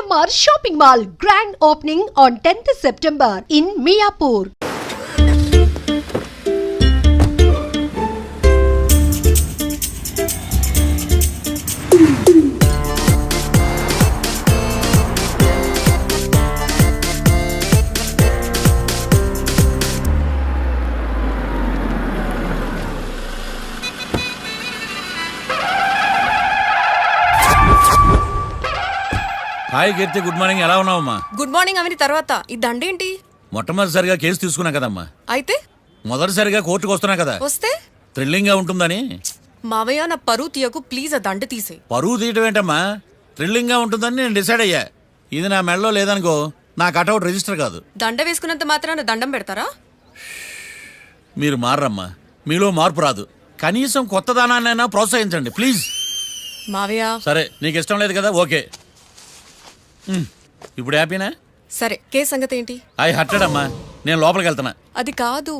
EMR Shopping Mall grand opening on 10th September in Miapur. Hi Keerthi, good morning. ఎలా ఉన్నావమ్మా? Good morning అవని తర్వాత ఈ దండేంటి? మొట్టమొదటిసారిగా కేసు తీసుకున్నా కదమ్మా. అయితే మొదటిసారిగా కోర్టుకు వస్తున్నా కదా, వస్తే థ్రిల్లింగ్ గా ఉంటుందని. మావయ్య నా పరువు తీయకు ప్లీజ్, ఆ దండ తీసే. పరువు తీయటం ఏంటమ్మా, థ్రిల్లింగ్ గా ఉంటుందని నేను డిసైడ్ అయ్యా. ఇది నా మెడలో లేదనుకో, నా కటౌట్ రిజిస్టర్ కాదు. దండ వేసుకున్నంత మాత్రాన దండం పెడతారా? మీరు మారమ్మా, మీలో మార్పు రాదు. కనీసం కొత్త దానాన్నైనా ప్రోత్సహించండి ప్లీజ్. మావయ్య సరే, నీకు ఇష్టం లేదు కదా, ఓకే. ఇప్పుడు హ్యాపీనా? సరే, కేసు సంగతి ఏంటి? ఐ హర్టెడ్ అమ్మా, నేను లోపలికి వెళ్తున్నా. అది కాదు.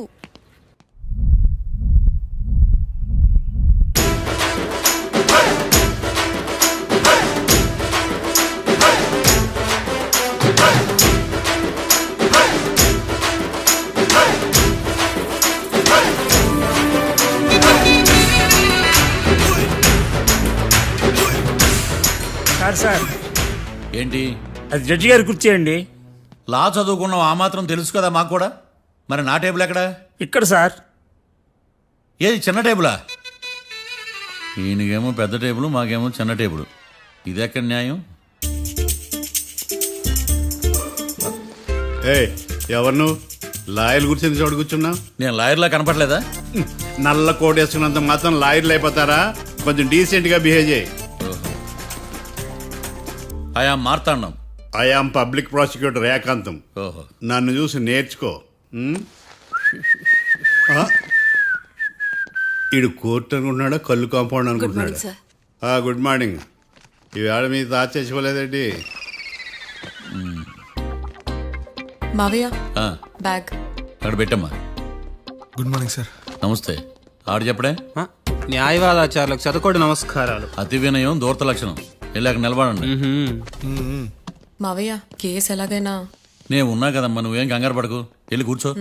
సార్ ఏంటి? అది జడ్జి గారి కుర్చీ అండి. లా చదువుకున్నావు, ఆ మాత్రం తెలుసు కదా మాకు కూడా. మరి నా టేబుల్ ఎక్కడా? ఇక్కడ సార్. ఏది చిన్న టేబులా? ఈయనకేమో పెద్ద టేబుల్, మాకేమో చిన్న టేబుల్. ఇది ఎక్కడ న్యాయం? ఎవరు లాయర్లు కూర్చొని చోటు కూర్చున్నా? నేను లాయర్లా కనపడలేదా? నల్ల కోట్ వేసుకున్నంత మాత్రం లాయర్లు అయిపోతారా? కొంచెం డీసెంట్ గా బిహేవ్ చేయి. I am Marthandam. I am public prosecutor ఏకాంతం. ఓహో, నన్ను చూసి నేర్చుకో. ఈడు కోర్టు అనుకుంటున్నాడా, కళ్ళు కాంపౌండ్ అనుకుంటున్నాడా? Good morning. ఈవేళ మీ తాత చచ్చిపోలేదండి. మావయ్య బ్యాగ్ అక్కడ పెట్టమ్మా. Good morning sir. నమస్తే. ఆడు చెప్పడే. న్యాయవాదాచారులకు చదువుకోండి నమస్కారాలు. అతి వినయం దూరత లక్షణం. వెళ్ళాక నిలబడండి. మావయ్య కేసు ఎలాగైనా. నేను ఉన్నా కదమ్మా, నువ్వేం కంగారు పడకు. వెళ్ళి కూర్చో.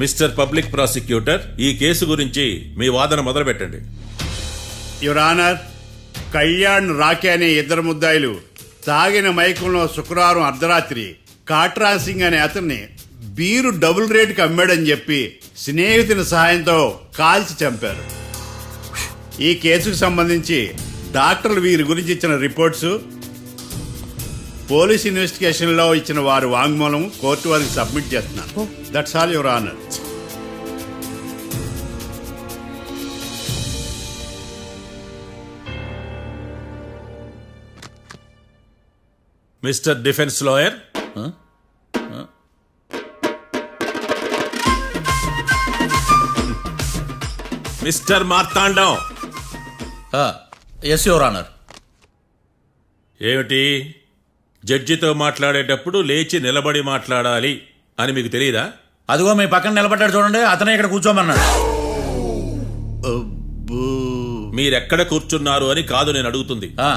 మిస్టర్ పబ్లిక్ ప్రాసిక్యూటర్, ఈ కేసు గురించి మీ వాదన మొదలు పెట్టండి. యువర్ ఆనర్, కళ్యాణ్ రాకే అనే ఇద్దరు ముద్దాయిలు తాగిన మైకంలో శుక్రవారం అర్ధరాత్రి కాట్రా సింగ్ అనే అతన్ని బీరు డబుల్ రేటుకి అమ్మాడని చెప్పి స్నేహితుని సహాయంతో కాల్చి చంపారు. ఈ కేసుకు సంబంధించి డాక్టర్లు వీరి గురించి ఇచ్చిన రిపోర్ట్స్, పోలీస్ ఇన్వెస్టిగేషన్ లో ఇచ్చిన వారి వాంగ్మూలం కోర్టు వారికి సబ్మిట్ చేస్తున్నారు. That's all your honour. Mister defence lawyer, mister Marthandam. Yes your honour. ఏమిటి, జడ్జితో మాట్లాడేటప్పుడు లేచి నిలబడి మాట్లాడాలి అని మీకు తెలియదా? అదిగో మీ పక్కన నిలబడ్డాడు చూడండి, అతనే ఇక్కడ కూర్చోమన్నాడు. అబ్బో. మీరెక్కడ కూర్చున్నారు అని కాదు నేను అడుగుతుంది. ఆ,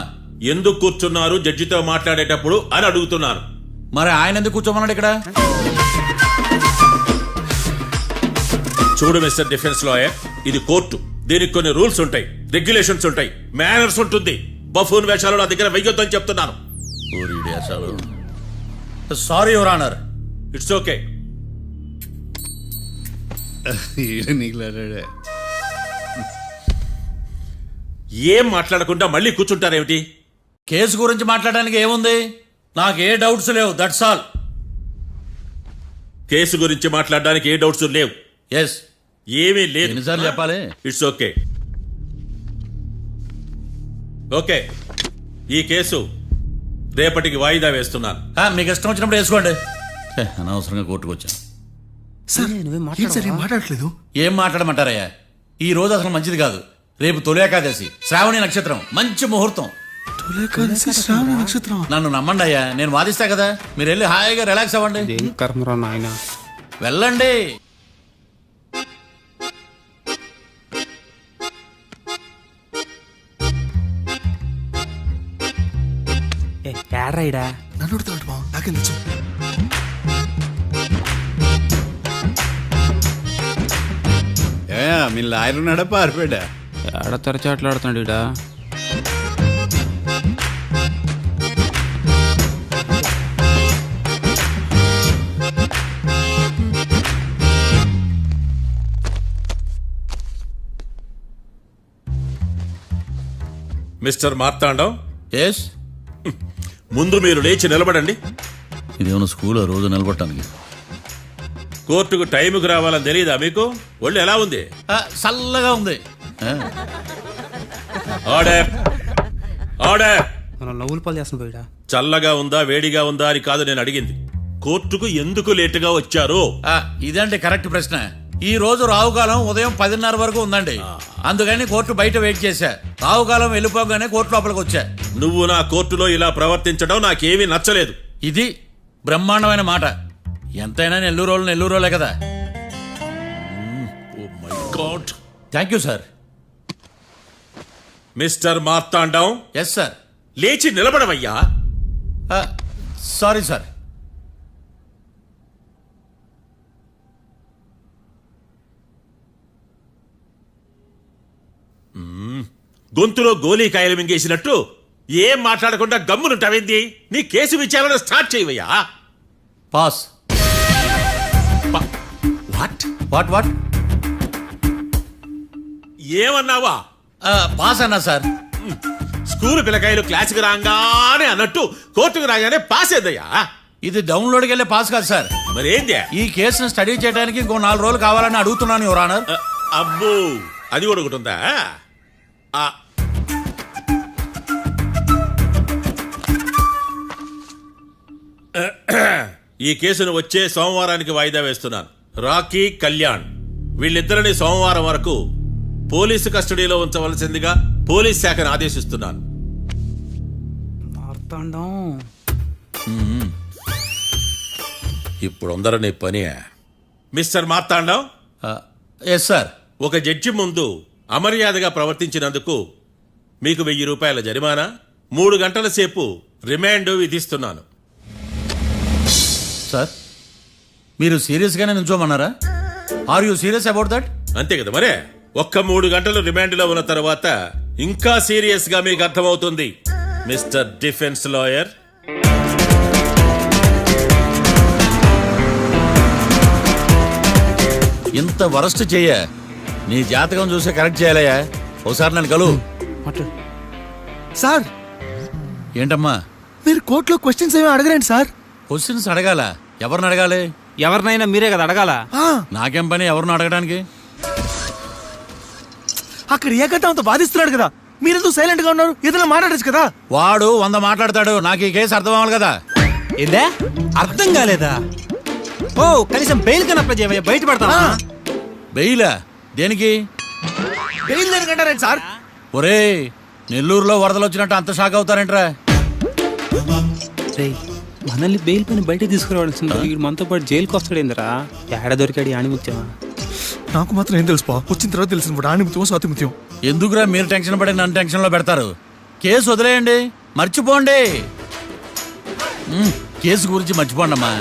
ఎందుకు కూర్చున్నారు జడ్జితో మాట్లాడేటప్పుడు అని అడుగుతున్నాను. మరి ఆయన ఎందుకు కూర్చోమన్నాడు ఇక్కడ? చూడు మిస్టర్ డిఫెన్స్ లాయర్, ఇది కోర్టు. దీనికి కొన్ని రూల్స్ ఉంటాయి, రెగ్యులేషన్స్ ఉంటాయి, మేనర్స్ ఉంటుంది. బఫూన్ వేషాలు నా దగ్గర వెయ్యొద్దని చెప్తున్నాను. Sorry your honour. It's okay. ఈడ నీకులాడాడే. ఏం మాట్లాడకుండా మళ్ళీ కూర్చుంటారేమిటి? కేసు గురించి మాట్లాడడానికి ఏముంది? నాకు ఏ డౌట్స్ లేవు, దట్స్ ఆల్. కేసు గురించి మాట్లాడడానికి ఏ డౌట్స్ లేవు. ఎస్. ఏమీ లేదు. ఎన్నిసార్లు చెప్పాలి? It's okay. ఓకే, ఈ కేసు రేపటికి వాయిదా వేస్తున్నాను. మీకు ఇష్టం వచ్చినప్పుడు వేసుకోండి. అనవసరంగా కోర్టుకు వచ్చాను. సార్ ఏంటి సార్ ఏం మాట్లాడట్లేదు? ఏం మాట్లాడమంటారయ్యా? ఈ రోజు అసలు మంచిది కాదు. రేపు తొలి ఏకాదశి, శ్రావణి నక్షత్రం, మంచి ముహూర్తం. శ్రావణ నక్షత్రం. నన్ను నమ్మండి అయ్యా, నేను వాదిస్తా కదా. మీరు వెళ్ళి హాయిగా రిలాక్స్ అవ్వండి. కర్మరా నాయన. వెళ్ళండి. ఏడ్రైడా నన్ను అడుగుతాడు బావ, నాకేం తెలుసు? మీ లాయర్ ఉన్నాడా పారిపోయాడా? ఏడ తెరచాట్లాడుతున్నాడు ఇడా. Mister Marthandam, yes. ముందు మీరు లేచి నిలబడండి. ఇదేమన్నా స్కూల్ రోజు నిలబడటానికి? కోర్టుకు టైంకి రావాలని తెలియదా మీకు? ఒళ్ళు ఎలా ఉంది? చల్లగా ఉంది. Order, order. మనం నవ్వులు పాలు చేస్తాం పోయిడా. చల్లగా ఉందా వేడిగా ఉందా అని కాదు నేను అడిగింది. కోర్టుకు ఎందుకు లేటుగా వచ్చారు? ఇదండి కరెక్ట్ ప్రశ్న. ఈ రోజు రావుకాలం ఉదయం 10:30 వరకు ఉందండి. అందుకని కోర్టు బయట వెయిట్ చేశా. రావుకాలం వెళ్ళిపోగానే కోర్టు లోపలికి వచ్చా. నువ్వు నా కోర్టులో ఇలా ప్రవర్తించడం నాకేమీ నచ్చలేదు. ఇది బ్రహ్మాండమైన మాట. ఎంతైనా నెల్లూరు రోలే కదా. Oh my god. Thank you sir. Mister Marthandam, yes sir. లేచి నిలబడవయ్యా. Sorry sir. గొంతులో గోలీకాయలు మింగేసినట్టు ఏం మాట్లాడకుండా గమ్మునుంటావేంది? నీ కేసు విచారణ స్టార్ట్ చేయవయ్యా. పాస్. What what what? ఏమన్నావా? పాస్ అన్నా సార్. స్కూల్ పిల్లకాయలు క్లాసుకు రాగానే అన్నట్టు కోర్టుకు రాగానే పాస్ ఏదయ్యా? ఇది డౌన్లోడ్కి వెళ్ళే పాస్ కాదు సార్. మరేంది? ఈ కేసును స్టడీ చేయడానికి ఇంకో 4 రోజులు కావాలని అడుగుతున్నాను యువర్ ఆనర్. అబ్బో, అది కూడా ఒకటి ఉందా? ఈ కేసును వచ్చే సోమవారానికి వాయిదా వేస్తున్నాను. రాకీ, కళ్యాణ్ వీళ్ళిద్దరిని సోమవారం వరకు పోలీసు కస్టడీలో ఉంచవలసిందిగా పోలీస్ శాఖను ఆదేశిస్తున్నాను. మార్తాండం. ఇప్పుడు అందరూ నీ పని. Mister Marthandam, yes sir. ఒక జడ్జి ముందు అమర్యాదగా ప్రవర్తించినందుకు మీకు 1000 రూపాయల జరిమానా, 3 గంటల సేపు రిమాండ్ విధిస్తున్నాను. సార్, మీరు సీరియస్గానే నిల్చోమన్నారా? Are you serious about that? అంతే కదా మరే. ఒక్క 3 గంటలు రిమాండ్లో ఉన్న తర్వాత ఇంకా సీరియస్ గా మీకు అర్థమవుతుంది. మిస్టర్ డిఫెన్స్ లాయర్, ఇంత వరస్ట్ చెయ్య నీ జాతకం చూసే కరెక్ట్ చేయాలయ్యా. ఒకసారి నన్ను కలు. సార్, ఏంటమ్మా? మీరు కోర్టులో క్వశ్చన్స్ ఏమీ అడగరండి సార్. క్వశ్చన్స్ అడగాల? ఎవరిని అడగాలి? ఎవరినైనా మీరే కదా అడగాల. నాకేం పని ఎవరిని అడగడానికి? అక్కడ ఏకతాంతో బాధిస్తున్నాడు కదా, మీరెందుకు సైలెంట్ గా ఉన్నారు? ఏదైనా మాట్లాడచ్చు కదా. వాడు 100 మాట్లాడతాడు. నాకు ఈ కేసు అర్థం అవ్వాలి కదా. ఏందే అర్థం కాలేదా? ఓ, కనీసం బెయిల్ కన్నా అప్లై చేయవయ్యా, బయట పడతావా? బెయిలా? దేనికి? బెయిల్ దేనికంటారండి సార్? ఒరే, నెల్లూరులో వరదలు వచ్చినట్టు అంత షాక్ అవుతారేంట్రా? మనల్ని బెయిల్ పైన బయట తీసుకురావాల్సింది. మనతో పాటు జైలుకి వస్తాడేందిరా? ఏడ దొరికాడు ఆణిముత్యమా? నాకు మాత్రం ఏం తెలుసు వచ్చిన తర్వాత తెలిసిన ఆణిముత్యం స్వాతిముత్యం. ఎందుకురా మీరు టెన్షన్ పడి నన్ను టెన్షన్లో పెడతారు? కేసు వదిలేయండి, మర్చిపోండి. కేసు గురించి మర్చిపోండి అమ్మా.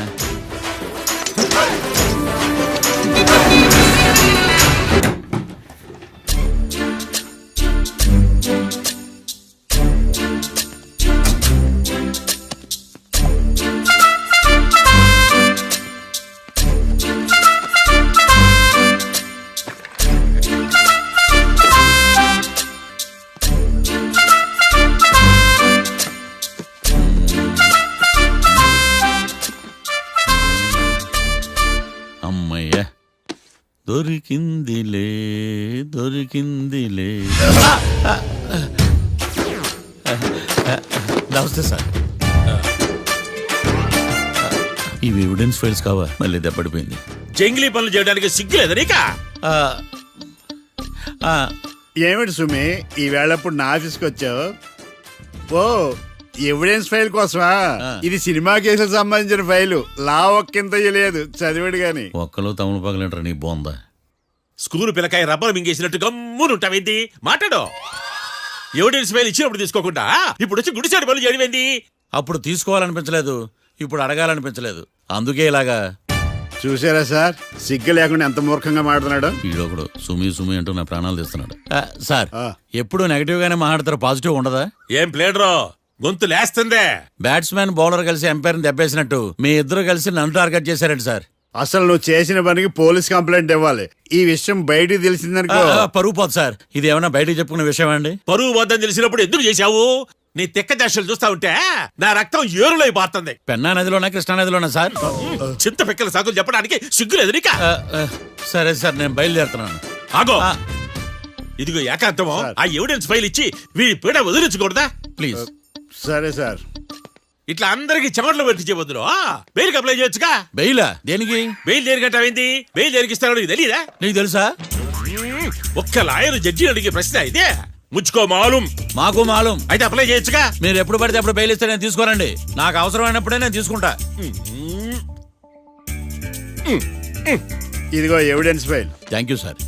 దొరికిందిలే దొరికిందిలే. నమస్తే సార్. ఇవి ఎవిడెన్స్ ఫైల్స్ కావా? మళ్ళీ దెబ్బడిపోయింది. జంగిలీ పనులు చేయడానికి సిగ్గులేదు నీకా? ఏమిటి సుమి ఈ వేళప్పుడు నా ఆఫీస్కి వచ్చావు? ఓ ఎవిడెన్స్ ఫైల్ కోసమా? ఇది సినిమా కేసులకు సంబంధించిన ఫైలు. లా ఒక్కింత లేదు, చదివాడు గాని. ఒక్కలో తమను పగలంటారు నీ బోందా. School పిల్లకాయ rubber మింగేసినట్టు గమ్మునుంటావేంది? మాట్లాడు. ఎవిడెన్స్ ఫైల్ ఇచ్చినప్పుడు తీసుకోకుండా ఇప్పుడు వచ్చి గుడిసాడు పనులు చేయడమేంది? అప్పుడు తీసుకోవాలనిపించలేదు, ఇప్పుడు అడగాలనిపించలేదు, అందుకే ఇలాగా. చూసారా సార్, సిగ్గు లేకుండా ఎంత మూర్ఖంగా మాట్లాడుతున్నాడు. ఈడొకడు సుమి సుమి అంటూ నా ప్రాణాలు తీస్తున్నాడు. సార్, ఎప్పుడు నెగటివ్ గానే మాట్లాడతారు, పాజిటివ్ ఉండదా? ఏం ప్లేడరో గొంతు లేస్తుందే. బ్యాట్స్మెన్ బౌలర్ కలిసి ఎంపైర్ దెబ్బేసినట్టు మీ ఇద్దరు కలిసి నన్ను టార్గెట్ చేశారండి సార్. అసలు నువ్వు చేసిన పనికి పోలీస్ కంప్లైంట్ ఇవ్వాలి. ఈ విషయం బయటికి తెలిసిందనుకో పరువు పోదు సార్. ఇది ఏమైనా బయటికి చెప్పుకునే విషయం అండి? పరువు వద్దని తెలిసినప్పుడు ఎందుకు చేశావు? నీ తెక్క దశలు చూస్తా ఉంటే నా రక్తం ఏరులై పారుతుంది. పెన్నా నదిలోనా కృష్ణా నదిలోనా సార్? చింత పిక్కల సాకులు చెప్పడానికి సిగ్గులేదు నీకా? సరే సార్, నేను బయలుదేరుతున్నాను. ఆగో, ఇదిగో ఏకాంతమో ఆ ఎవిడెన్స్ ఫైల్ ఇచ్చి వీడి పీడ వదిలించకూడదా? ప్లీజ్. సరే సార్. ఇట్లా అందరికి చెమటలు పెట్టించే బదులు బెయిల్కి అప్లై చేయొచ్చుగా. బెయిలా? దేనికి? బెయిల్ దేనికంటావేంది? బెయిల్ దేనికిస్తాడో నీకు తెలియదా? నీకు తెలుసా? ఒక్క లాయర్ జడ్జి అడిగే ప్రశ్న ఇదే. ముచ్చుకో మాలూం. మాకు మాలూం. అయితే అప్లై చేయొచ్చుగా. మీరు ఎప్పుడు పడితే అప్పుడు బెయిల్ ఇస్తే నేను తీసుకోనండి. నాకు అవసరమైనప్పుడే నేను తీసుకుంటా. ఇదిగో evidence file. Thank you sir.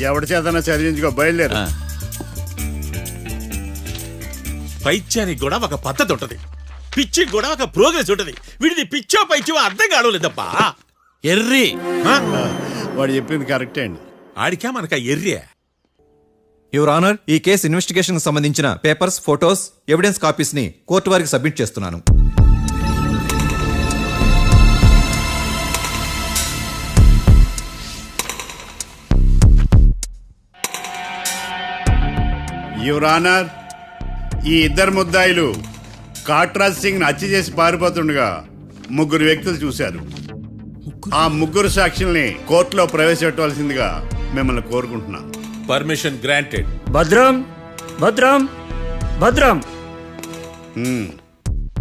ఎవరి చేతనా చదివించుకో, బయలుదేరు. పైత్యానికి కూడా ఒక పద్ధతి ఉంటది, పిచ్చికి కూడా ఒక ప్రోగ్రెస్ ఉంటది. వీడిది పిచ్చో పైచో అర్థం కావలేదప్పా. ఎర్రి. వాడు చెప్పింది కరెక్టే అండి. ఆడికా మనక ఎర్రి. యువర్ ఆనర్, ఈ కేసు ఇన్వెస్టిగేషన్ సంబంధించిన పేపర్స్, ఫోటోస్, ఎవిడెన్స్ కాపీస్ ని కోర్టు వారికి సబ్మిట్ చేస్తున్నాను. యువర్ ఆనర్, ఈ ఇద్దరు ముద్దాయిలు కాట్రాజ్ సింగ్ హత్య చేసి పారిపోతుండగా ముగ్గురు వ్యక్తులు చూశారు. ఆ ముగ్గురు సాక్షుల్ని కోర్టులో ప్రవేశపెట్టవలసిందిగా మిమ్మల్ని కోరుకుంటున్నాను. Permission granted. భద్రం భద్రం భద్రం.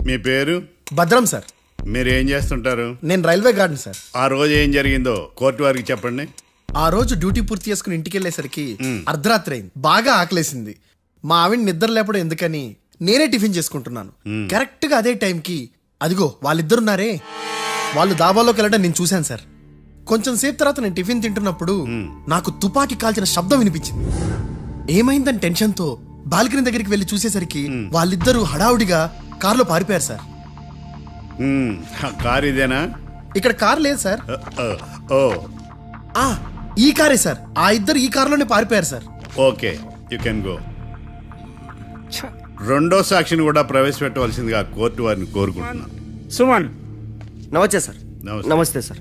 మీ పేరు? భద్రం సార్. మీరు ఏం చేస్తుంటారు? నేను రైల్వే గార్డెన్ సార్. ఆ రోజు ఏం జరిగిందో కోర్టు వారికి చెప్పండి. ఆ రోజు డ్యూటీ పూర్తి చేసుకుని ఇంటికి వెళ్ళేసరికి అర్ధరాత్రి అయింది. బాగా ఆకలేసింది. మా ఆవిడ నిద్ర లేపడం ఎందుకని నేనే టిఫిన్ చేసుకుంటున్నాను. కరెక్ట్ గా అదే టైంకి అదిగో వాళ్ళిద్దరున్నారే, వాళ్ళు దాబాలోకి వెళ్ళడం నేను చూశాను సార్. కొంచెం సేపు తర్వాత నేను టిఫిన్ తింటున్నప్పుడు నాకు తుపాకీ కాల్చిన శబ్దం వినిపించింది. ఏమైందని టెన్షన్ తో బాల్కనీ దగ్గరికి వెళ్లి చూసేసరికి వాళ్ళిద్దరూ హడావుడిగా కారులో పారిపోయారు సార్. కారు ఇదేనా? ఇక్కడ కారు లేదు సార్. ఓ, ఈ కారే సార్. ఆ ఇద్దరు ఈ కారులోనే పారిపోయారు sir. Okay, you can go. రెండో సాక్షిని కూడా ప్రవేశపెట్టవలసిందిగా కోర్టు వారిని కోరుకుంటున్నాను. సుమన్. నమస్తే సార్. నమస్తే సార్.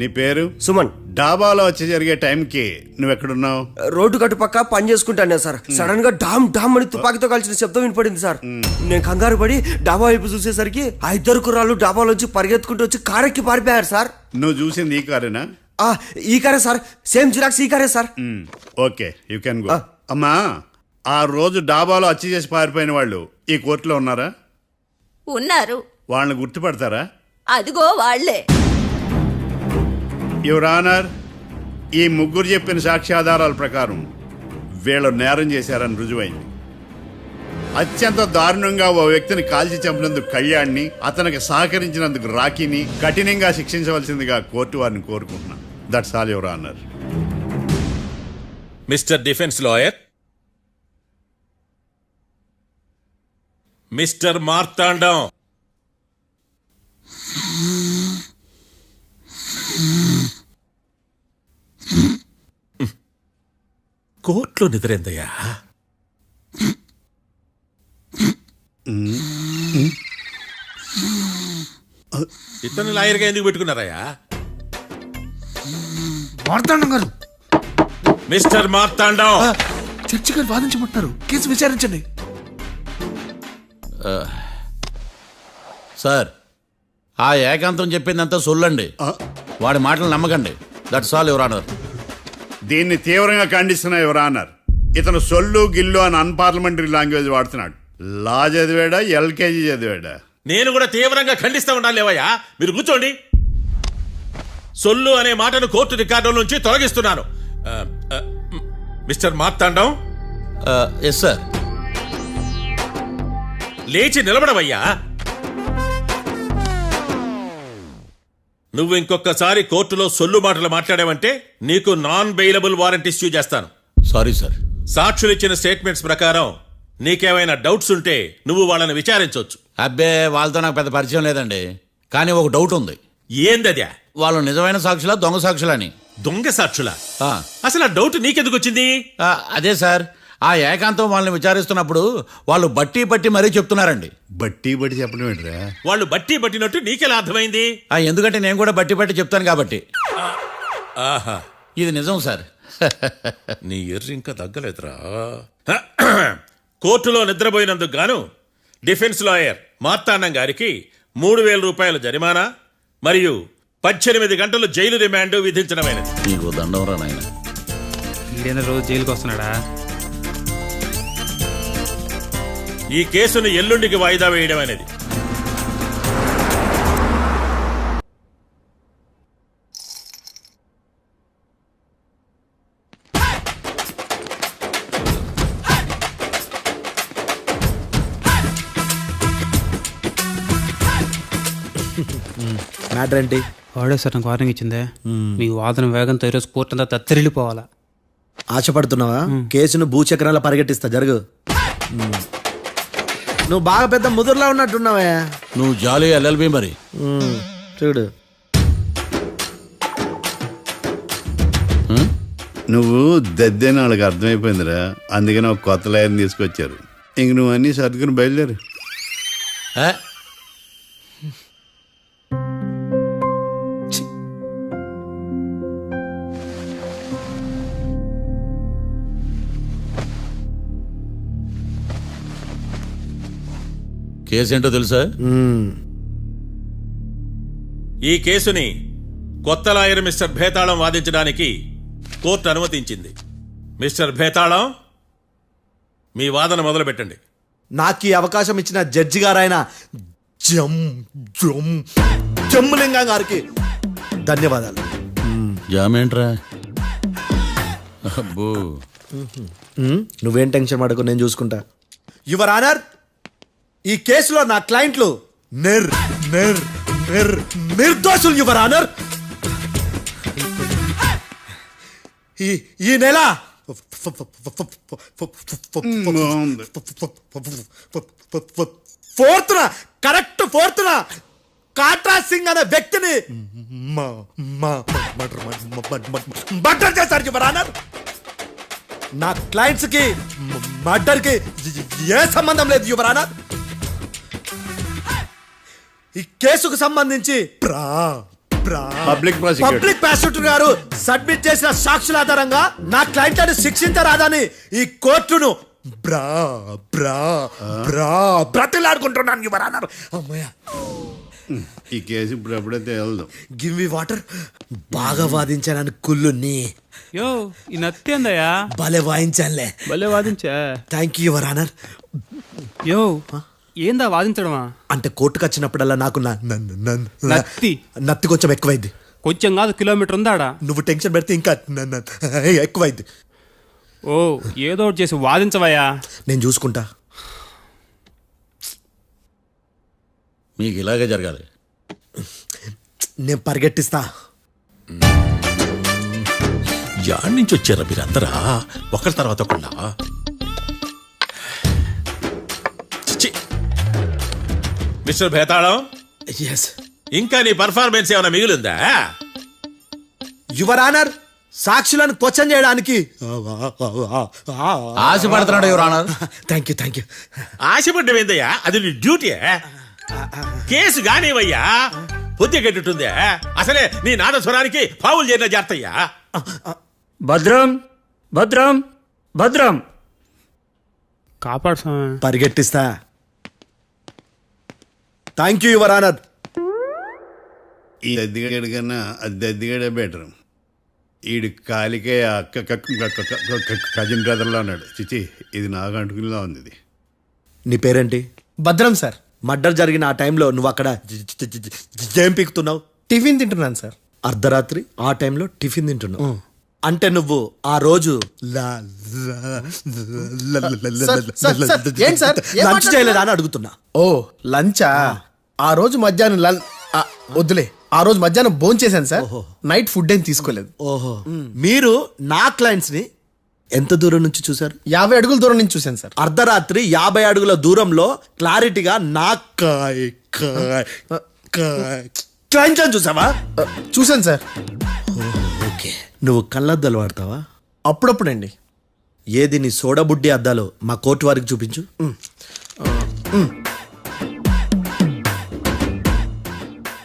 నీ పేరు? సుమన్. డాబాలో వచ్చి జరిగే టైంకి నువ్వు ఎక్కడున్నావు? రోడ్డు గట్టు పక్క పని చేసుకుంటాను సార్. సడన్ గా డామ్ డామ్ అని తుపాకీతో కాల్చిన శబ్దం వినపడింది సార్. నేను కంగారు పడి డాబా వైపు చూసేసరికి ఆ ఇద్దరు కుర్రాళ్ళు డాబాలోంచి పరిగెత్తుకుంటూ వచ్చి కారెక్కి పారిపోయారు సార్. నువ్వు చూసింది ఈ కారేనా? ఈ కారే సార్. సేమ్ జిరాక్స్ ఈ కారే sir. Okay, you can go. అమ్మా, ఆ రోజు డాబాలో హత్య చేసి పారిపోయిన వాళ్ళు ఈ కోర్టులో ఉన్నారా? ఉన్నారు. వాళ్ళని గుర్తుపడతారా? అదిగో వాళ్లే. యువర్ ఆనర్, ఈ ముగ్గురు చెప్పిన సాక్ష్యాధారాల ప్రకారం వీళ్ళు నేరం చేశారని రుజువైంది. అత్యంత దారుణంగా ఓ వ్యక్తిని కాల్చి చంపినందుకు కళ్యాణ్ని, అతనికి సహకరించినందుకు రాకీని కఠినంగా శిక్షించవలసిందిగా కోర్టు వారిని కోరుకుంటున్నాను. That's all your honour. Mister defence lawyer, mister Marthandam, కోర్టులో నిద్రేందయ్యా? ఇతను లాయర్గా ఎందుకు పెట్టుకున్నారయ్యా? మార్తాండం గారు, మిస్టర్ మార్తాండం, చర్చి గారు వాదించమంటున్నారు, కేసు విచారించండి. సార్, ఆ ఏకాంతం చెప్పిందంతా సొల్లండి, వాడి మాటలు నమ్మకండి. That's all your honour. దీన్ని తీవ్రంగా ఖండిస్తున్నా యువర్ ఆనర్. ఇతను సొల్లు గిల్లు అని అన్పార్లమెంటరీ లాంగ్వేజ్ వాడుతున్నాడు. లా చదివాడా, ఎల్కేజీ చదివాడా? నేను కూడా తీవ్రంగా ఖండిస్తా ఉండాలి. లేవయ్యా, మీరు కూర్చోండి. సొల్లు అనే మాటను కోర్టు రికార్డుల నుంచి తొలగిస్తున్నాను. Mister Marthandam, yes sir. లేచి నిలబడవయ్యా. నువ్వు ఇంకొకసారి కోర్టులో సొల్లు మాటలు మాట్లాడావంటే నీకు నాన్ బెయిలబుల్ వారెంట్ ఇష్యూ చేస్తాను. Sorry sir. సాక్షులు ఇచ్చిన స్టేట్మెంట్స్ ప్రకారం నీకేమైనా డౌట్స్ ఉంటే నువ్వు వాళ్ళని విచారించవచ్చు. అబ్బే, వాళ్ళతో నాకు పెద్ద పరిచయం లేదండి. కానీ ఒక డౌట్ ఉంది. ఏందద్యా? వాళ్ళు నిజమైన సాక్షులా, దొంగ సాక్షులని? దొంగ సాక్షులా? ఆ. అసలు ఆ డౌట్ నీకెందుకు వచ్చింది? అదే సార్, ఆ ఏకాంతం వాళ్ళని విచారిస్తున్నప్పుడు వాళ్ళు బట్టి పట్టి మరీ చెప్తున్నారండి. బట్టి బట్టి చెప్పడం ఏంట్రా? వాళ్ళు బట్టి పట్టినట్టు నీకెలా అర్థమైంది? ఎందుకంటే నేను కూడా బట్టి పట్టి చెప్తాను కాబట్టి. ఆహా, ఇది నిజం సార్. నీ ఎర్రి ఇంకా తగ్గలేదురా. కోర్టులో నిద్రపోయినందుకు గాను డిఫెన్స్ లాయర్ మార్తాండం గారికి 3,000 రూపాయల జరిమానా మరియు 18 గంటలు జైలు రిమాండ్ విధించడమైనది. నీకు దండం రా నాయన. ఈడేనా రోజు జైలుకి వస్తున్నాడా? ఈ కేసును ఎల్లుండికి వాయిదా వేయడం అనేది. మ్యాటర్ ఏంటి? వాడే సార్ నాకు వార్నింగ్ ఇచ్చిందే, మీ వాదన వేగంతో ఈరోజు కోర్టు అంతా తత్తరిల్లిపోవాలా. ఆశపడుతున్నావా? కేసును భూచక్రాల పరిగెట్టిస్తా, జరుగు. నువ్వు బాగా పెద్ద ముదురులా ఉన్నట్టున్నావా? నువ్వు జాలి ఎల్ఎల్బి మరి. చూడు, నువ్వు దద్దేని వాళ్ళకి అర్థమైపోయిందిరా. అందుకని ఒక కొత్త లాయర్ని తీసుకొచ్చారు. ఇంక నువ్వు అన్నీ సర్దుకుని బయలుదేరు. కేసేంటో తెలుసా? ఈ కేసుని కొత్త లాయర్ మిస్టర్ భేతాళం వాదించడానికి కోర్టు అనుమతించింది. మిస్టర్ భేతాళం, మీ వాదన మొదలు పెట్టండి. నాకు ఈ అవకాశం ఇచ్చిన జడ్జి గారైన జమ్ములింగం గారికి ధన్యవాదాలు. జామేంట్రా? అబ్బో, నువ్వేం టెన్షన్ పడకు, నేను చూసుకుంటా. యువర్ ఆనర్, ఈ కేసులో నా క్లయింట్లు నిర్దోషులు యువర్ ఆనర్. ఈ నెల 4th correct 4th Katra Singh అనే వ్యక్తిని మర్డర్ చేశారు యువర్ ఆనర్. నా క్లయింట్స్ కి మర్డర్ కి ఏ సంబంధం లేదు యువర్ ఆనర్. ఈ కేసుకు సంబంధించి పబ్లిక్ ప్రాసిక్యూటర్ గారు సబ్మిట్ చేసిన సాక్షుల ఆధారంగా నా క్లయింట్లను శిక్షించరాదని ఈ కోర్టును బ్రతిలాడుకుంటున్నాను యువర్ ఆనర్. అమ్మయ్య, ఈ కేసు ఇప్పుడు ఎప్పుడైతే వెళ్దాం. Give me water. బాగా వాదించానని కుళ్ళుని. యో, ఈ నత్తేందయ్యా? భలే వాయించానులే. భలే వాదించా. Thank you your honour. యో, ఏందా వాదించడమా? అంటే కోర్టుకు వచ్చినప్పుడల్లా నాకు నత్తి కొంచెం ఎక్కువైంది. కొంచెం కాదు, కిలోమీటర్ ఉందాడా. నువ్వు టెన్షన్ పెడితే ఇంకా ఎక్కువైంది. ఓ, ఏదో ఒకటి చేసి వాదించవయ్యా. నేను చూసుకుంటా. మీకు ఇలాగే జరగాలి. నేను పరిగెట్టిస్తా. యాడ్ నుంచి వచ్చారా మీరందరా ఒకరి తర్వాత ఒకళ్ళ మిస్టర్ భేతాళం, ఇంకా నీ పర్ఫార్మెన్స్ ఏమైనా మిగిలిందా? యువర్ ఆనర్, సాక్షులను క్వశ్చన్ చేయడానికి ఆశపడుతున్నాడు యువర్ ఆనర్. Thank you. ఆశపడ్డం ఏందయ్యా, అది నీ డ్యూటీ. కేసు గానివయ్యా, బుద్ధి గట్టుందే. అసలే నీ నాదస్వరానికి పావులు చేరిన జాతయ్యా. భద్రం భద్రం భద్రం కాపాడు స్వామి. పరిగెట్టిస్తా. Thank you your honour. ఈ దద్దిగడి కన్నా అది దద్దిగడే బెటర్. ఈడు కాలికే కజిన్ బ్రదర్లో ఉన్నాడు. చిచి, ఇది నాకు అంటుకునిలా ఉంది. ఇది నీ పేరేంటి? భద్రం సార్. మర్డర్ జరిగిన ఆ టైంలో నువ్వు అక్కడ ఏం పీకుతున్నావు? టిఫిన్ తింటున్నాను సార్. అర్ధరాత్రి ఆ టైంలో టిఫిన్ తింటున్నావు అంటే నువ్వు ఆ రోజు లంచ్ చేయలేదా అని అడుగుతున్నా. ఓ లంచా? ఆ రోజు మధ్యాహ్నం వద్దులే, ఆ రోజు మధ్యాహ్నం భోజనం చేశాను సార్. నైట్ ఫుడ్ ఏం తీసుకోలేదు. ఓహో, మీరు నా క్లయింట్స్ ని ఎంత దూరం నుంచి చూశారు? 50 అడుగుల దూరం నుంచి చూశాను సార్. అర్ధరాత్రి 50 అడుగుల దూరంలో క్లారిటీగా నా క్లయింట్స్ అని చూసావా? చూశాను సార్. ఓకే, నువ్వు కళ్ళద్దాలు వాడతావా? అప్పుడప్పుడండి. ఏది నీ సోడా బుడ్డి అద్దాలు మా కోర్టు వారికి చూపించు.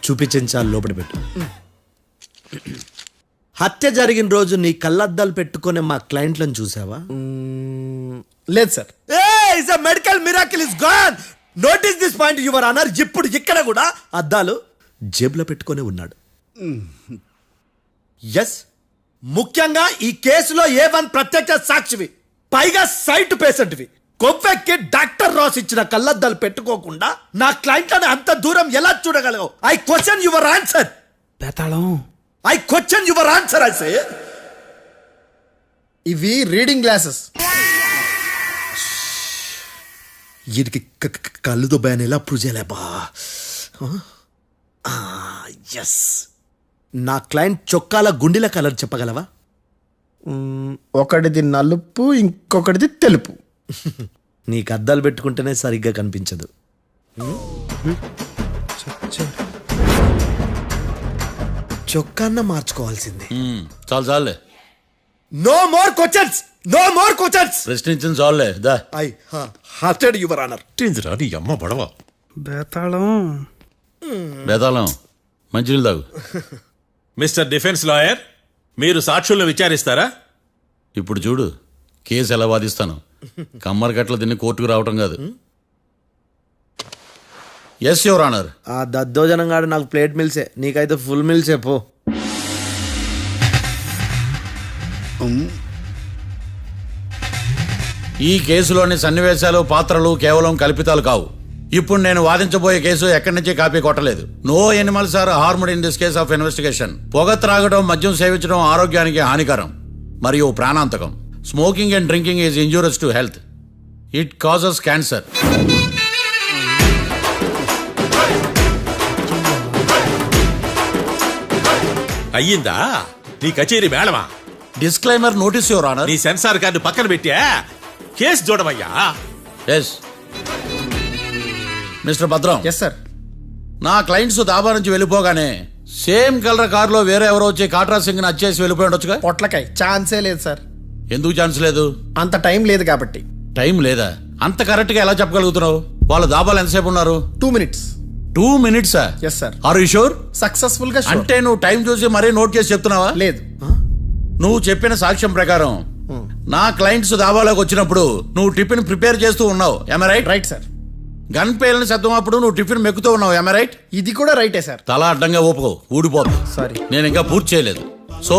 చూపించాలి, లోపల పెట్టు. హత్య జరిగిన రోజు నీ కళ్ళద్దాలు పెట్టుకునే మా క్లయింట్లను చూసావా? లేదు sir. Medical miracle is gone. Notice this point your honour. ఇప్పుడు ఇక్కడ కూడా అద్దాలు జేబులో పెట్టుకొని ఉన్నాడు. ఎస్, ముఖ్యంగా ఈ కేసులో A1 ప్రత్యక్ష సాక్షివి, పైగా సైట్ పేషెంట్వి. కొవ్వెక్కి డాక్టర్ రాస్ ఇచ్చిన కళ్ళద్దాలు పెట్టుకోకుండా నా క్లయింట్లను అంత దూరం ఎలా చూడగలవు? I question your answer. Bethalam, I question your answer. I say ఇవి రీడింగ్ గ్లాసెస్. వీడికి కళ్ళు దుబ్బాయని ఎలా ప్రూవ్ చేయలేబా? ఎస్, నా క్లయింట్ చొక్కాల గుండెల కలర్ చెప్పగలవా? ఒకటిది నలుపు, ఇంకొకటిది తెలుపు. నీకు అద్దాలు పెట్టుకుంటేనే సరిగ్గా కనిపించదు. చొక్కాన్న మార్చుకోవాల్సింది. చాలు చాలులే. No more questions, no more questions. ప్రశ్నించిన చాలులే. That I hurted your honour. నీ అమ్మ పడవ. బేతాళం బేతాళం, మంచినీళ్ళు తాగు. మిస్టర్ డిఫెన్స్ లాయర్, మీరు సాక్షులను విచారిస్తారా? ఇప్పుడు చూడు, కేసు ఎలా వాదిస్తాను. కమ్మరి గట్ల తిని కోర్టుకు రావటం కాదు. Yes your honour. ఆ దద్దోజనం గాడు నాకు ప్లేట్ మిల్సే, నీకైతే ఫుల్ మిల్సే పో. ఈ కేసులోని సన్నివేశాలు, పాత్రలు కేవలం కల్పితాలు కావు. ఇప్పుడు నేను వాదించబోయే కేసు ఎక్కడి నుంచి కాపీ కొట్టలేదు. No animals are harmed in this case of investigation. పొగ త్రాగడం, మద్యం సేవించడం ఆరోగ్యానికి హానికరం మరియు ప్రాణాంతకం. Smoking and drinking is injurious to health. It causes cancer. అయ్యిందా నీ కచేరీ మేళమా? Disclaimer notice your honour. నీ సెన్సార్ కార్డు పక్కన పెట్టా కేసు చూడమయ్యా. Yes mister Bhadram. Yes sir. నా క్లయింట్స్ దాబా నుంచి వెళ్ళిపోగానే సేమ్ కలర్ కారులో వేరే ఎవరో వచ్చి కాట్రా సింగ్ ని వచ్చేసి వెళ్ళిపోయి ఉండొచ్చుగా. పొట్లకాయ ఛాన్సే లేదు సార్. ఎందుకు ఛాన్స్ లేదు? అంత టైం లేదు కాబట్టి. టైం లేదా? అంత కరెక్ట్ గా ఎలా చెప్పగలుగుతున్నావు? వాళ్ళ దాబాలు ఎంతసేపు ఉన్నారు? 2 minutes. 2 minutes? Yes sir. Are you sure? Successful గా sure. అంటే నువ్వు టైం చూసి మరీ నోట్ చేసి చెప్తున్నావా? లేదు. నువ్వు చెప్పిన సాక్ష్యం ప్రకారం నా క్లయింట్స్ దాబాలోకి వచ్చినప్పుడు నువ్వు టిఫిన్ ప్రిపేర్ చేస్తూ ఉన్నావు. ఎమ్ రైట్? Right sir. గన్ పేలిన శబ్దం అప్పుడు నువ్వు టిఫిన్ మెక్కుతూ ఉన్నావు. ఎమ్ రైట్? ఇది కూడా రైటే సార్. తల అడ్డంగా ఊపుకో, ఊడిపోదు. సారీ, నేను ఇంకా పూర్తి చేయలేదు. సో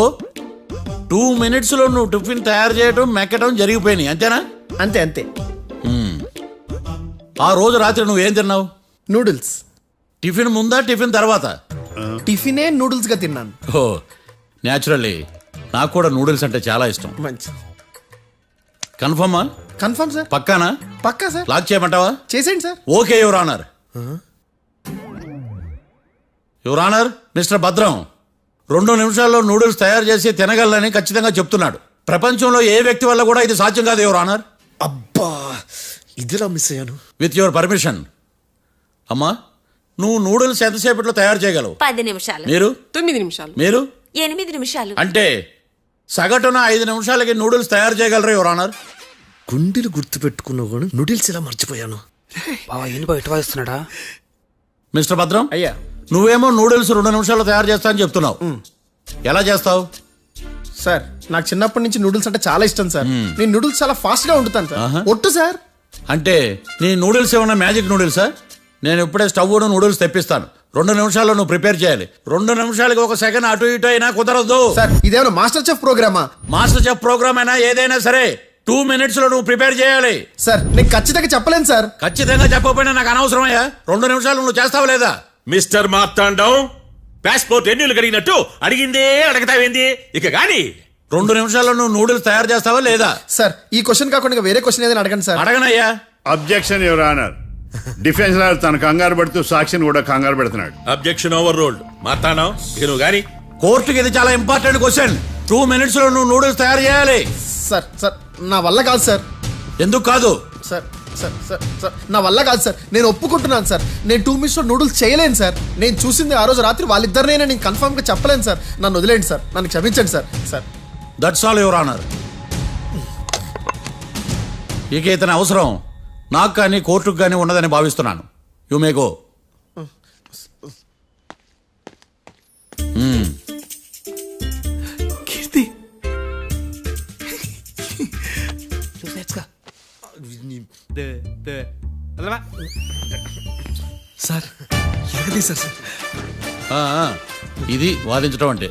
2 minutes లో నువ్వు టిఫిన్ తయారు చేయడం, మెక్కడం జరిగిపోయినాయి, అంతేనా? అంతే అంతే. ఆ రోజు రాత్రి నువ్వు ఏం తిన్నావు? నూడిల్స్. టిఫిన్ ముందా, టిఫిన్ తర్వాత? టిఫినే నూడిల్స్ గా తిన్నాను. ఓ న్యాచురల్లీ నాకు కూడా నూడిల్స్ అంటే చాలా ఇష్టం. మంచి. కన్ఫర్మా? Confirm sir. పక్కానా? పక్కా సార్. లాక్ చేయమంటావా? చేసేయండి sir. Okay your honour. Your honour, mister Bhadram 2 నిమిషాల్లో నూడిల్స్ తయారు చేసి తినగలనని ఖచ్చితంగా చెప్తున్నాడు. ప్రపంచంలో ఏ వ్యక్తి వల్ల కూడా ఇది సాధ్యం కాదు యువర్ ఆనర్. అబ్బా ఇదిలా మిస్ అయ్యాను. With your permission. అమ్మా, నువ్వు నూడిల్స్ ఎంతసేపట్లో తయారు చేయగలవు? 10 నిమిషాలు. మీరు? 9 నిమిషాలు. మీరు? 8 నిమిషాలు. అంటే సగటున 5 నిమిషాలకి నూడిల్స్ తయారు చేయగలరు యువర్ ఆనర్. గుండెలు గుర్తు పెట్టుకున్నావు కూడా నూడిల్స్ ఇలా మర్చిపోయాను. బావా ఏంటి బావ ఇటు వాయిస్తున్నాడా? మిస్టర్ భద్రం, అయ్యా, నువ్వేమో నూడిల్స్ 2 నిమిషాల్లో తయారు చేస్తా అని చెప్తున్నావు. ఎలా చేస్తావు? సార్ నాకు చిన్నప్పటి నుంచి నూడిల్స్ అంటే చాలా ఇష్టం సార్. నేను నూడిల్స్ చాలా ఫాస్ట్ గా వండుతాను సార్. ఒట్టు సార్. అంటే నీ నూడిల్స్ ఏమన్నా మ్యాజిక్ నూడిల్సా? నేను ఇప్పుడే స్టవ్ నూడిల్స్ తెప్పిస్తాను. 2 నిమిషాల్లో నువ్వు ప్రిపేర్ చేయాలి. 2 నిమిషాలకి 1 సెకండ్ అటు ఇటు అయినా కుదరదు సార్. ఇదేమైనా మాస్టర్ చెఫ్ ప్రోగ్రామా? మాస్టర్ చెఫ్ ప్రోగ్రామ్ అయినా ఏదైనా సరే 2 minutes లో నువ్వు ప్రిపేర్ చేయాలి. సార్ నేను ఖచ్చితంగా చెప్పలేను సార్. ఖచ్చితంగా చెప్పకపోయినా నాకు అనవసరమయ్యా. 2 నిమిషాలు నువ్వు చేస్తావు లేదా? మిస్టర్ మార్తాండం, పాస్పోర్ట్ ఎన్నిళ్ళు కడిగినట్టు అడిగిందే అడగతావేంది? ఇక గాని 2 నిమిషాల్లో నువ్వు నూడిల్స్ తయారు చేస్తావా లేదా? సార్ ఈ క్వశ్చన్ కాకుండా వేరే క్వశ్చన్ ఏదైనా అడగండి సార్. అడగనయ్యా. Objection your honour. Defence lawyer తన కంగారు పెడుతూ సాక్షిని కూడా కంగారు పెడుతున్నాడు. Objection over ruled. మార్తాండం, ఇక నువ్వు గాని. కోర్టుకి ఇది చాలా ఇంపార్టెంట్ క్వశ్చన్. 2 minutes లో నువ్వు నూడిల్స్ తయారు చేయాలి. సార్ సార్ నా వల్ల కాదు సార్. ఎందుకు కాదు? సార్ సార్ సార్ సార్ నా వల్ల కాదు సార్. నేను ఒప్పుకుంటున్నాను సార్. నేను 2 minutes లో నూడిల్స్ చేయలేను సార్. నేను చూసింది ఆ రోజు రాత్రి వాళ్ళిద్దరినైనా నేను కన్ఫర్మ్ గా చెప్పలేను సార్. నన్ను వదిలేండి సార్. నన్ను క్షమించండి sir. Sir that's all your honour. ఇక ఇతని అవసరం నాకు కానీ కోర్టుకు కానీ ఉండదని భావిస్తున్నాను. You may go. Keerthi sir ఎలాగది సార్? ఇది వాదించడం అంటే.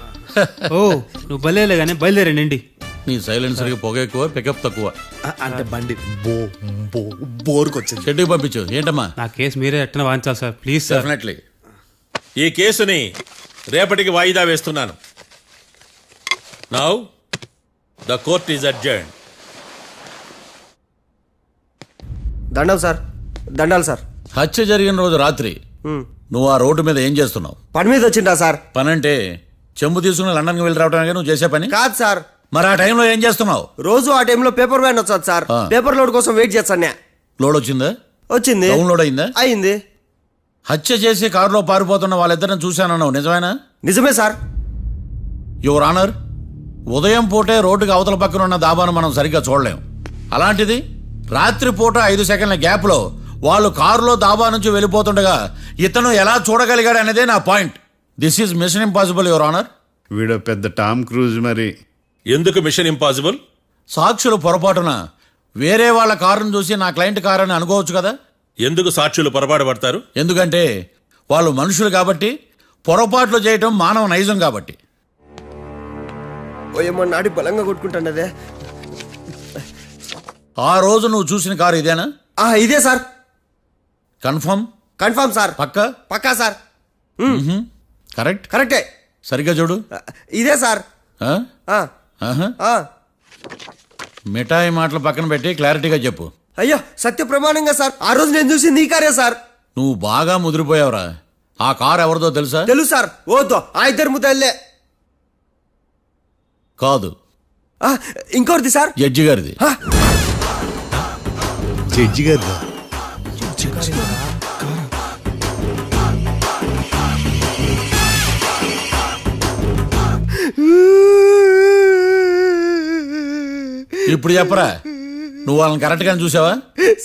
ఓ నువ్వు బయలుదేరలే కానీ బయలుదేరండి. నీ సైలెన్సర్కి పొగ ఎక్కువ, పికప్ తక్కువ. అంటే బండి బోర్కి వచ్చింది. షెడ్యూల్ పంపించు. ఏంటమ్మా? నా కేసు మీరే ఎట్టన వాయించాలి సార్, ప్లీజ్ సార్. డెఫినెట్లీ. ఈ కేసుని రేపటికి వాయిదా వేస్తున్నాను. Now the court is adjourned. దండం సార్, దండాలి సార్. హత్య జరిగిన రోజు రాత్రి నువ్వు ఆ రోడ్డు మీద ఏం చేస్తున్నావు? పని మీద వచ్చిందా సార్? పని అంటే చెంబు తీసుకుని లండన్కి వెళ్ళి రావడానికి నువ్వు చేసే పని కాదు సార్. మరి ఆ టైంలో ఏం చేస్తున్నావు? రోజు ఆ టైంలో పేపర్ వ్యాన్ వచ్చాది సార్. పేపర్ లోడ్ కోసం వెయిట్ చేస్తాను. లోడ్ వచ్చిందా? వచ్చింది. డౌన్లోడ్ అయిందా? అయింది. హత్య చేసి కారులో పారిపోతున్న వాళ్ళిద్దరిని చూశానన్నావు, నిజమేనా? నిజమే సార్. యువర్ ఆనర్, ఉదయం పూటే రోడ్డుకి అవతల పక్కన ఉన్న దాబాను మనం సరిగ్గా చూడలేం. అలాంటిది రాత్రి పూట 5 సెకండ్ల గ్యాప్లో వాళ్ళు కారులో దాబా నుంచి వెళ్ళిపోతుండగా ఇతను ఎలా చూడగలిగాడు అనేదే నా point. This is mission impossible your honour. వీడు పెద్ద టామ్ క్రూజ్. మరి ఎందుకు మిషన్ ఇంపాసిబుల్? సాక్షులు పొరపాటున వేరే వాళ్ళ కారును చూసి నా క్లయింట్ కారు అని అనుకోవచ్చు కదా. ఎందుకు సాక్షులు పొరపాటు పడతారు? ఎందుకంటే వాళ్ళు మనుషులు కాబట్టి, పొరపాట్లు చేయటం మానవ నైజం కాబట్టి. ఏమో నాడి బలంగా కొట్టుకుంటానదే. ఆ రోజు నువ్వు చూసిన కారు ఇదేనా? ఇదే సార్. కన్ఫర్మ్? Confirm sir. పక్కా? పక్కా సార్. కరెక్ట్? కరెక్టే. సరిగ్గా చూడు. ఇదే సార్. మిఠాయి మాటలు పక్కన పెట్టి క్లారిటీగా చెప్పు. అయ్యో సత్య ప్రమాణంగా సార్, ఆ రోజు నేను చూసింది ఈ కారే సార్. నువ్వు బాగా ముదిరిపోయావురా. ఆ కారు ఎవరిదో తెలుసా? తెలుసు సార్. ఓతో ఆ ఇద్దరు ముద్దల్లే. కాదు, ఇంకోటిది సార్. జడ్జి గారిది. జడ్జి గారు ఇప్పుడు చెప్పరా, నువ్వు వాళ్ళని కరెక్ట్ గానే చూసావా?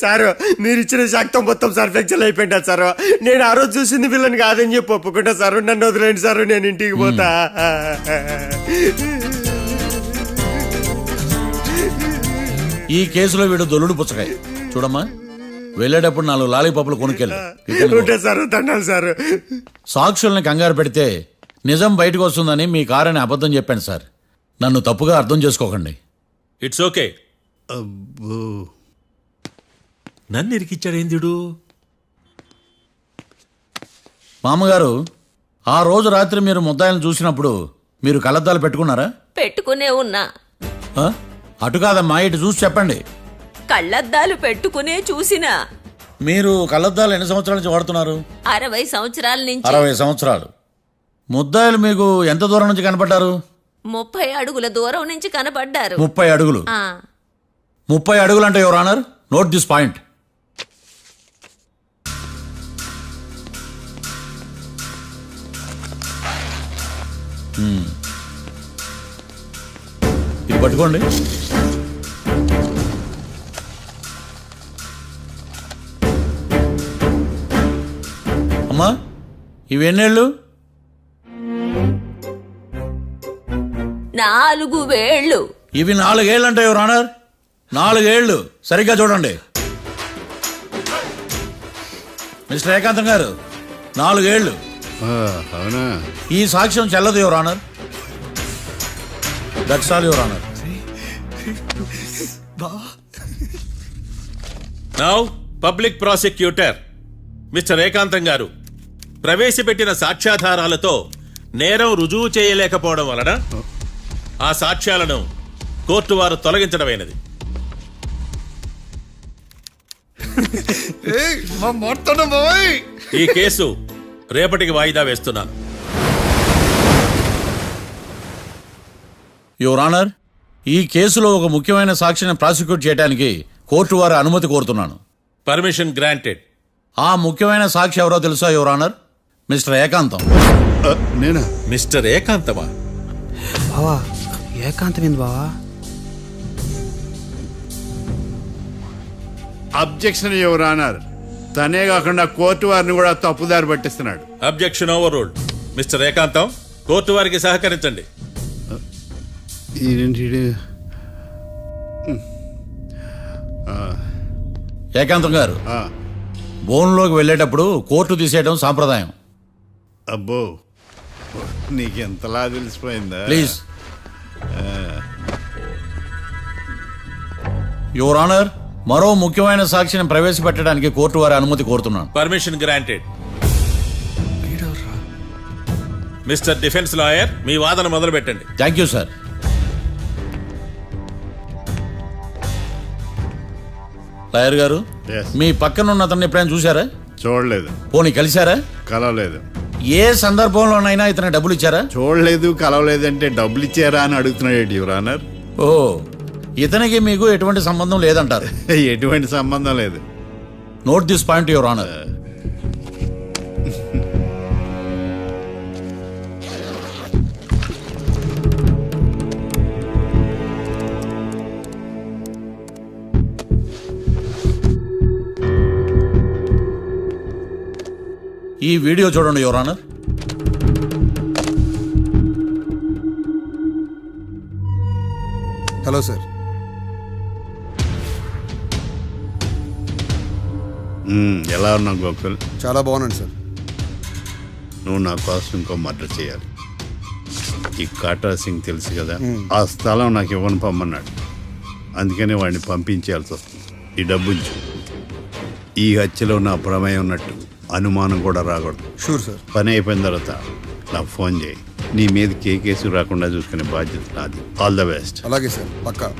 సార్ మీరు ఇచ్చిన శాక్తం మొత్తం సార్ ఫ్రాక్చర్ అయిపోయిందా సార్? నేను ఆ రోజు చూసింది వీళ్ళని కాదని చెప్పి ఒప్పుకుంటా సార్. నన్ను వదిలేండి సార్, నేను ఇంటికి పోతా. ఈ కేసులో వీడు దొల్లుడు పుచ్చకాయ. చూడమ్మా, వెళ్ళేటప్పుడు 4 లాలీపాపులు కొనుక్కెళ్ళు. Sir దండాలి sir. సాక్షుల్ని కంగారు పెడితే నిజం బయటకు వస్తుందని మీ కారని అబద్ధం చెప్పాను సార్. నన్ను తప్పుగా అర్థం చేసుకోకండి. It's okay. నన్ను ఇరికిచ్చాడేందుడు? మామగారు, ఆ రోజు రాత్రి మీరు ముద్దాయిలను చూసినప్పుడు మీరు కళ్ళద్దాలు పెట్టుకున్నారా? పెట్టుకునే ఉన్నా. అటు కాదమ్మా, ఇటు చూసి చెప్పండి. కళ్ళద్దాలు పెట్టుకునే చూసినా. మీరు కళ్ళద్దాలు ఎన్ని సంవత్సరాల నుంచి వాడుతున్నారు? 60 సంవత్సరాల నుంచి. 60 సంవత్సరాలు. ముద్దాయిలు మీకు ఎంత దూరం నుంచి కనపడ్డారు? 30 అడుగుల దూరం నుంచి కనపడ్డారు. 30 అడుగులు. 30 అడుగులు అంటే your honour, note this point. ఇది పట్టుకోండి. అమ్మా, ఇవి ఎన్నేళ్ళు? 4 వేళ్ళు. ఇవి 4 ఏళ్ళు అంటే యువర్ ఆనర్, 4 ఏళ్ళు. సరిగ్గా చూడండి మిస్టర్ ఏకాంతం గారు, 4 ఏళ్ళు. అవునా? ఈ సాక్ష్యం చెల్లదు your honour. That's all your honour. Now public prosecutor mister ఏకాంతం గారు ప్రవేశపెట్టిన సాక్ష్యాధారాలతో నేరం రుజువు చేయలేకపోవడం వలన ఆ సాక్ష్యాలను కోర్టు వారు తొలగించడమైనది. ఈ కేసు రేపటికి వాయిదా వేస్తున్నాను. యువర్ ఆనర్, ఈ కేసులో ఒక ముఖ్యమైన సాక్షిని ప్రాసిక్యూట్ చేయడానికి కోర్టు వారి అనుమతి కోరుతున్నాను. Permission granted. ఆ ముఖ్యమైన సాక్షి ఎవరో తెలుసా యువర్ ఆనర్? మిస్టర్ ఏకాంతం. నేనా? మిస్టర్ ఏకాంతమా? బావా ఏకాంతమైంది బావా. Objection your honour. తనే కాకుండా కోర్టు వారిని కూడా తప్పుదారి పట్టిస్తున్నాడు. Objection overruled. Mister Ekantham, court వారికి సహకరించండి. ఏకాంతం గారు, బోన్లోకి వెళ్ళేటప్పుడు కోర్టు తీసేయడం సాంప్రదాయం. అబ్బో, నీకెంతలా తెలిసిపోయిందా? ప్లీజ్. యువర్ ఆనర్, మరో ముఖ్యమైన సాక్షిని ప్రవేశపెట్టడానికి కోర్టు వారి అనుమతి కోరుతున్నాను. Permission granted. Mister defence lawyer, మీ వాదన మొదలు పెట్టండి. Thank you sir. లాయర్ గారు, మీ పక్కన ఉన్న అతన్ని ఎప్పుడైనా చూసారా? చూడలేదు. పోనీ కలిశారా? కలవలేదు. ఏ సందర్భంలోనైనా ఇతను డబ్బులు ఇచ్చారా? చూడలేదు, కలవలేదు అంటే డబ్బులు ఇచ్చారా అని అడుగుతున్నాడు యువర్ ఆనర్. ఓ, ఇతనికి మీకు ఎటువంటి సంబంధం లేదంటారు? ఎటువంటి సంబంధం లేదు. Note this point your honour. ఈ వీడియో చూడండి యువర్ ఆనర్. Hello sir. ఎలా ఉన్నావు గోకుల్? చాలా బాగున్నాను సార్. నువ్వు నా కోసం ఇంకో మర్డర్ చేయాలి. ఈ కాటా సింగ్ తెలుసు కదా, ఆ స్థలం నాకు ఇవ్వని పొమ్మన్నాడు. అందుకనే వాడిని పంపించాల్సి వస్తుంది. ఈ డబ్బు ఇచ్చు. ఈ హత్యలో నా ప్రమేయం ఉన్నట్టు అనుమానం కూడా రాకూడదు. Sure sir. పని అయిపోయిన తర్వాత నాకు ఫోన్ చేయి. నీ మీద కేసు రాకుండా చూసుకునే బాధ్యత నాది. All the best. అలాగే సార్, పక్కా.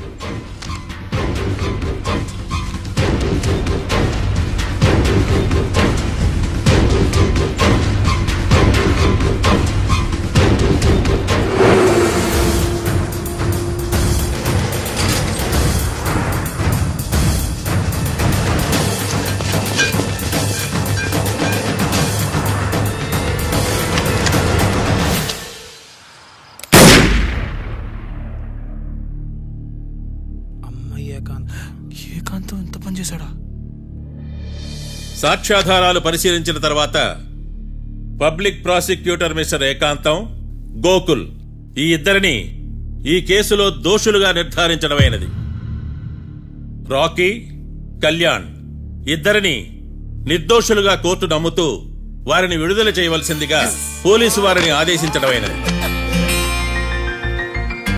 ఏకాంతం ఎంత పని చేశాడా? సాక్ష్యాధారాలు పరిశీలించిన తర్వాత పబ్లిక్ ప్రాసిక్యూటర్ మిస్టర్ ఏకాంతం, గోకుల్ ఈ ఇద్దరిని ఈ కేసులో దోషులుగా నిర్ధారించడమైనది. రాకీ, కళ్యాణ్ ఇద్దరిని నిర్దోషులుగా కోర్టు నమ్ముతూ వారిని విడుదల చేయవలసిందిగా పోలీసు వారిని ఆదేశించడమైనది.